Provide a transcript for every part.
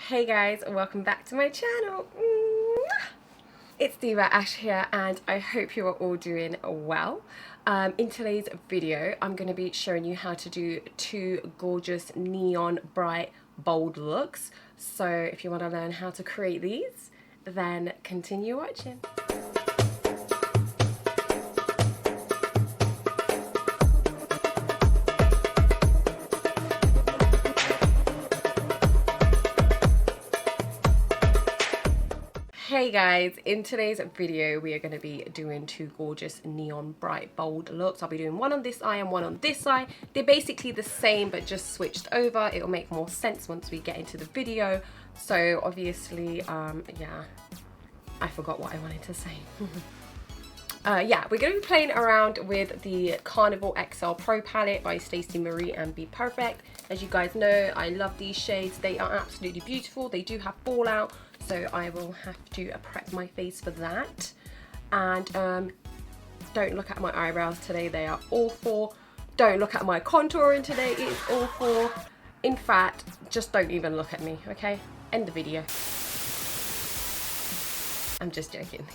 Hey guys, welcome back to my channel. It's Diva Ash here and I hope you are all doing well. In today's video, I'm going to be showing you how to do two gorgeous neon bright bold looks. So if you want to learn how to create these, then continue watching. Hey guys, in today's video we are going to be doing two gorgeous neon bright bold looks. I'll be doing one on this eye and one on this eye. They're basically the same but just switched over. It'll make more sense once we get into the video. So obviously yeah, I forgot what I wanted to say. Yeah, we're going to be playing around with the Carnival XL Pro Palette by Stacey and Bperfect. As you guys know, I love these shades. They are absolutely beautiful. They do have fallout, so I will have to prep my face for that. And don't look at my eyebrows today. They are awful. Don't look at my contouring today. It's awful. In fact, just don't even look at me, okay? End the video. I'm just joking.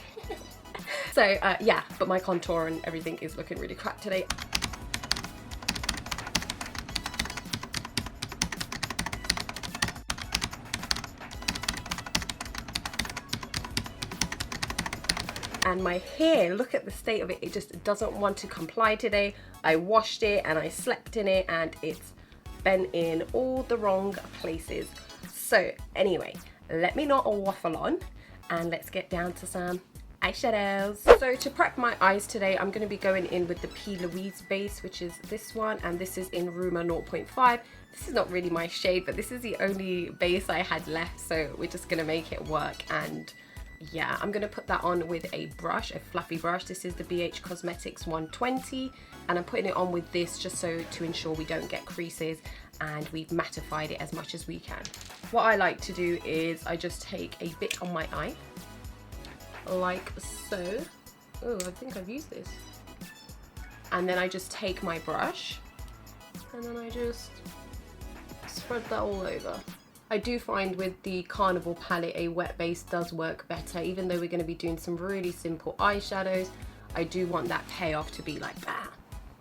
So yeah, but my contour and everything is looking really crap today. And my hair, look at the state of it. It just doesn't want to comply today. I washed it and I slept in it and it's been in all the wrong places. So anyway, let me not waffle on and let's get down to some eyeshadows. So to prep my eyes today, I'm going to be going in with the P. Louise base, which is this one, and this is in Rumor 0.5. This is not really my shade, but this is the only base I had left, so we're just going to make it work. And yeah, I'm going to put that on with a brush, a fluffy brush. This is the BH Cosmetics 120, and I'm putting it on with this just so to ensure we don't get creases and we've mattified it as much as we can. What I like to do is I just take a bit on my eye, like so. Oh, I think I've used this. And then I just take my brush and then I just spread that all over. I do find with the Carnival palette a wet base does work better. Even though we're going to be doing some really simple eyeshadows, I do want that payoff to be like that,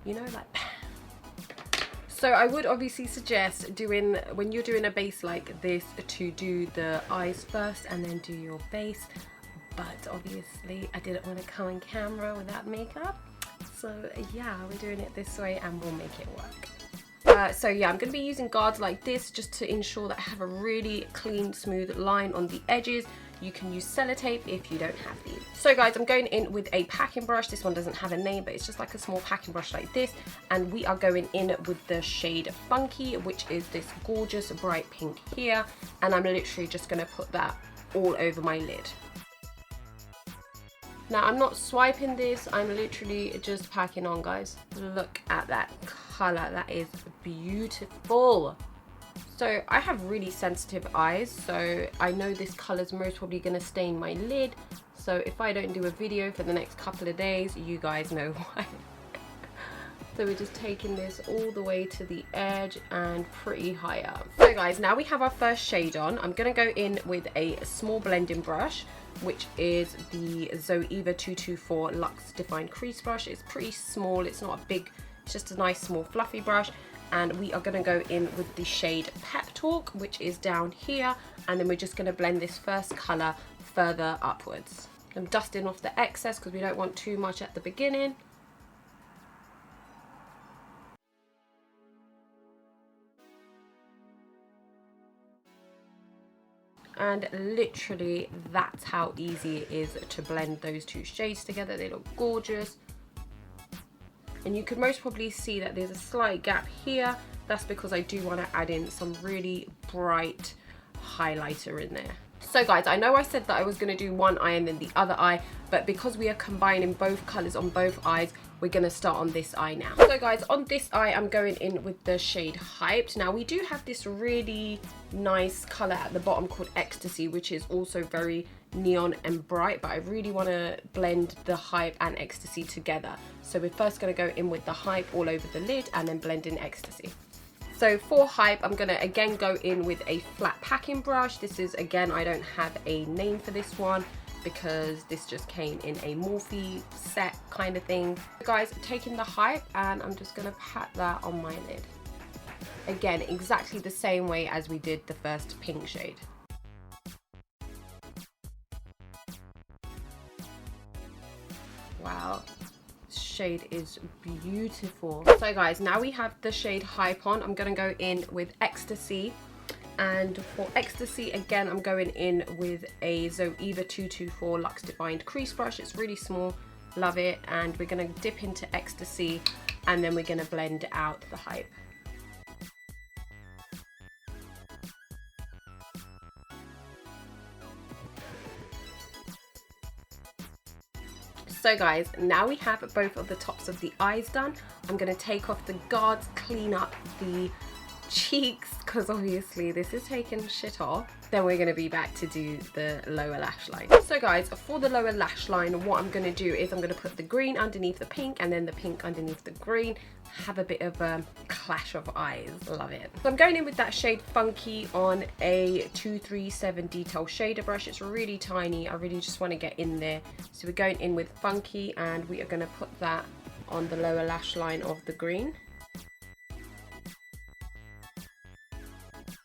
you know, like that. So I would obviously suggest doing, when you're doing a base like this, to do the eyes first and then do your base. But obviously I didn't want to come on camera without makeup, so yeah, we're doing it this way and we'll make it work. So yeah, I'm going to be using guards like this just to ensure that I have a really clean, smooth line on the edges. You can use sellotape if you don't have these. So guys, I'm going in with a packing brush. This one doesn't have a name, but it's just like a small packing brush like this. And we are going in with the shade Funky, which is this gorgeous bright pink here. And I'm literally just going to put that all over my lid. Now, I'm not swiping this, I'm literally just packing on, guys. Look at that colour, that is beautiful. So I have really sensitive eyes, so I know this colour is most probably going to stain my lid. So if I don't do a video for the next couple of days, you guys know why. So we're just taking this all the way to the edge and pretty high up. So guys, now we have our first shade on. I'm going to go in with a small blending brush, which is the Zoeva 224 Luxe Defined Crease Brush. It's pretty small, it's not a big, it's just a nice small fluffy brush. And we are going to go in with the shade Pep Talk, which is down here. And then we're just going to blend this first colour further upwards. I'm dusting off the excess because we don't want too much at the beginning. And literally that's how easy it is to blend those two shades together. They look gorgeous. And you can most probably see that there's a slight gap here. That's because I do want to add in some really bright highlighter in there. So guys, I know I said that I was going to do one eye and then the other eye, but because we are combining both colours on both eyes, we're going to start on this eye now. So guys, on this eye, I'm going in with the shade Hyped. Now we do have this really nice colour at the bottom called Ecstasy, which is also very neon and bright, but I really want to blend the Hype and Ecstasy together. So we're first going to go in with the Hype all over the lid and then blend in Ecstasy. So for hype, I'm gonna again go in with a flat packing brush. This is, again, I don't have a name for this one because this just came in a Morphe set kind of thing. So guys, taking the hype, and I'm just gonna pat that on my lid. Again, exactly the same way as we did the first pink shade. Wow. Shade is beautiful. So guys, now we have the shade hype on. I'm going to go in with Ecstasy, and for Ecstasy again I'm going in with a Zoeva 224 Luxe Defined crease brush. It's really small, love it. And we're going to dip into Ecstasy, and then we're going to blend out the hype. So guys, now we have both of the tops of the eyes done. I'm going to take off the guards, clean up the cheeks, because obviously this is taking shit off. Then we're going to be back to do the lower lash line. So guys, for the lower lash line, what I'm going to do is I'm going to put the green underneath the pink, and then the pink underneath the green. Have a bit of a clash of eyes, love it. So I'm going in with that shade Funky on a 237 detail shader brush. It's really tiny, I really just want to get in there. So we're going in with Funky, and we are going to put that on the lower lash line of the green.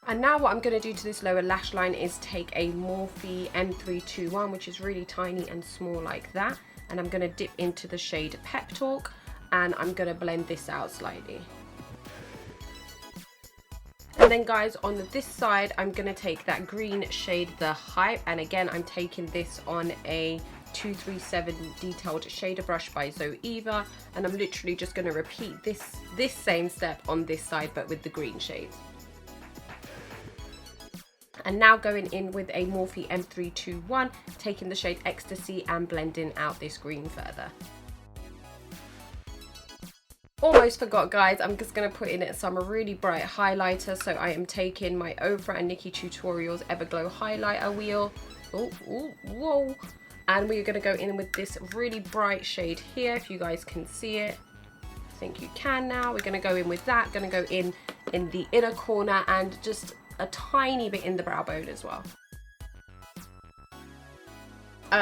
And now what I'm going to do to this lower lash line is take a Morphe M321, which is really tiny and small like that, and I'm going to dip into the shade Pep Talk, and I'm going to blend this out slightly. And then guys, on this side, I'm going to take that green shade, the Hype, and again, I'm taking this on a 237 detailed shader brush by Zoeva, and I'm literally just going to repeat this same step on this side, but with the green shades. And now going in with a Morphe M321, taking the shade Ecstasy and blending out this green further. Almost forgot guys, I'm just going to put in some really bright highlighter. So I am taking my Ofra and Nikki Tutorials Everglow highlighter wheel. Oh, whoa. And we're going to go in with this really bright shade here, if you guys can see it. I think you can now. We're going to go in with that. Going to go in the inner corner and just a tiny bit in the brow bone as well.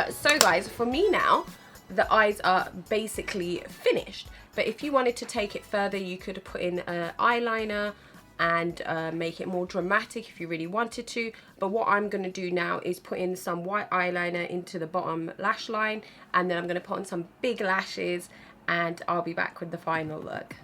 So guys, for me now, the eyes are basically finished. But if you wanted to take it further, you could put in eyeliner and make it more dramatic if you really wanted to. But what I'm going to do now is put in some white eyeliner into the bottom lash line, and then I'm going to put on some big lashes, and I'll be back with the final look.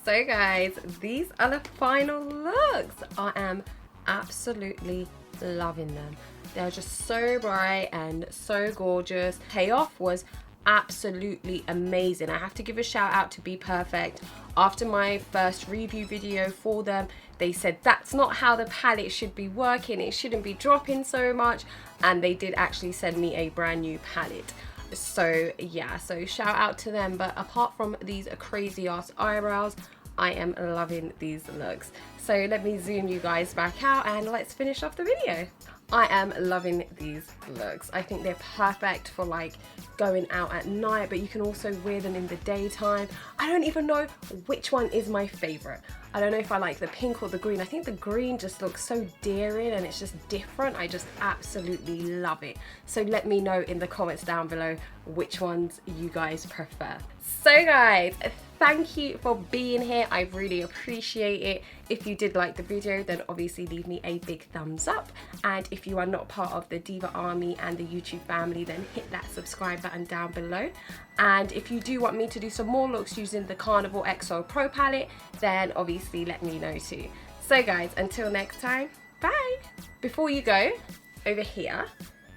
So guys, these are the final looks. I am absolutely loving them. They're just so bright and so gorgeous. Payoff was absolutely amazing. I have to give a shout out to Bperfect. After my first review video for them, they said that's not how the palette should be working. It shouldn't be dropping so much. And they did actually send me a brand new palette. So yeah, so shout out to them. But apart from these crazy ass eyebrows, I am loving these looks. So let me zoom you guys back out and let's finish off the video. I am loving these looks. I think they're perfect for like going out at night, but you can also wear them in the daytime. I don't even know which one is my favorite. I don't know if I like the pink or the green. I think the green just looks so daring and it's just different. I just absolutely love it. So let me know in the comments down below which ones you guys prefer. So guys, thank you for being here. I really appreciate it. If you did like the video, then obviously leave me a big thumbs up. And if you are not part of the Diva Army and the YouTube family, then hit that subscribe button down below. And if you do want me to do some more looks using the Carnival XL Pro Palette, then obviously let me know too. So guys, until next time, bye. Before you go, over here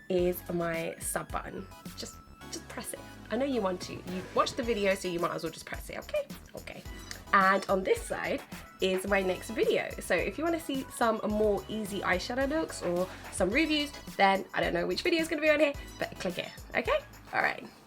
is my sub button. Just press it. I know you want to. You've watched the video, so you might as well just press it, okay? Okay. And on this side is my next video. So if you want to see some more easy eyeshadow looks or some reviews, then I don't know which video is going to be on here, but click it, okay? All right.